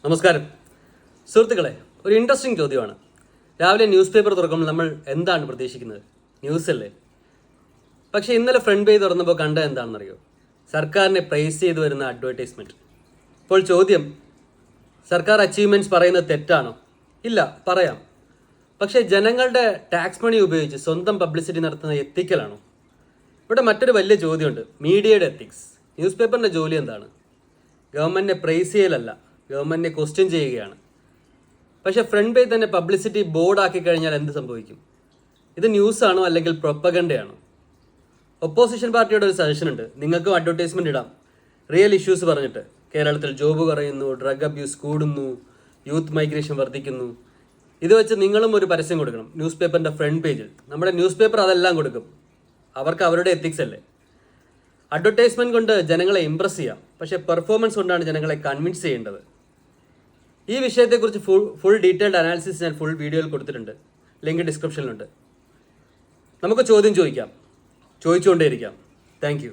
നമസ്കാരം സുഹൃത്തുക്കളെ, ഒരു ഇൻട്രസ്റ്റിംഗ് ചോദ്യമാണ്. രാവിലെ ന്യൂസ് പേപ്പർ തുറക്കുമ്പോൾ നമ്മൾ എന്താണ് പ്രതീക്ഷിക്കുന്നത്? ന്യൂസ് അല്ലേ? പക്ഷേ ഇന്നലെ ഫ്രണ്ട് പേജ് തുറന്നപ്പോൾ കണ്ടത് എന്താണെന്നറിയോ? സർക്കാരിനെ പ്രൈസ് ചെയ്ത് വരുന്ന അഡ്വർടൈസ്മെൻറ്റ്. ഇപ്പോൾ ചോദ്യം, സർക്കാർ അച്ചീവ്മെൻറ്റ്സ് പറയുന്നത് തെറ്റാണോ? ഇല്ല, പറയാം. പക്ഷേ ജനങ്ങളുടെ ടാക്സ് മണി ഉപയോഗിച്ച് സ്വന്തം പബ്ലിസിറ്റി നടത്തുന്ന എത്തിക്കലാണോ? ഇവിടെ മറ്റൊരു വലിയ ചോദ്യമുണ്ട്, മീഡിയയുടെ എത്തിക്സ്. ന്യൂസ് പേപ്പറിൻ്റെ ജോലി എന്താണ്? ഗവൺമെൻറ്റിനെ പ്രൈസ് ചെയ്യലല്ല, ഗവൺമെൻറ്റിനെ ക്വസ്റ്റ്യൻ ചെയ്യുകയാണ്. പക്ഷേ ഫ്രണ്ട് പേജ് തന്നെ പബ്ലിസിറ്റി ബോർഡാക്കി കഴിഞ്ഞാൽ എന്ത് സംഭവിക്കും? ഇത് ന്യൂസാണോ അല്ലെങ്കിൽ പ്രൊപ്പഗണ്ടയാണോ? ഒപ്പോസിഷൻ പാർട്ടിയുടെ ഒരു സജഷൻ ഉണ്ട്, നിങ്ങൾക്കും അഡ്വർടൈസ്മെൻറ്റ് ഇടാം, റിയൽ ഇഷ്യൂസ് പറഞ്ഞിട്ട്. കേരളത്തിൽ ജോബ് കുറയുന്നു, ഡ്രഗ് അബ്യൂസ് കൂടുന്നു, യൂത്ത് മൈഗ്രേഷൻ വർദ്ധിക്കുന്നു. ഇത് വെച്ച് നിങ്ങളും ഒരു പരസ്യം കൊടുക്കണം ന്യൂസ് പേപ്പറിൻ്റെ ഫ്രണ്ട് പേജിൽ. നമ്മുടെ ന്യൂസ് പേപ്പർ അതെല്ലാം കൊടുക്കും. അവർക്ക് അവരുടെ എത്തിക്സ് അല്ലേ. അഡ്വർടൈസ്മെൻറ്റ് കൊണ്ട് ജനങ്ങളെ ഇംപ്രസ് ചെയ്യാം, പക്ഷേ പെർഫോമൻസ് കൊണ്ടാണ് ജനങ്ങളെ കൺവിൻസ് ചെയ്യേണ്ടത്. ഈ വിഷയത്തെക്കുറിച്ച് ഫുൾ ഡീറ്റെയിൽഡ് അനാലിസിസ് ഞാൻ ഫുൾ വീഡിയോയിൽ കൊടുത്തിട്ടുണ്ട്, ലിങ്ക് ഡിസ്ക്രിപ്ഷനിലുണ്ട്. നമുക്ക് ചോദ്യം ചോദിക്കാം, ചോദിച്ചുകൊണ്ടേയിരിക്കാം. Thank you.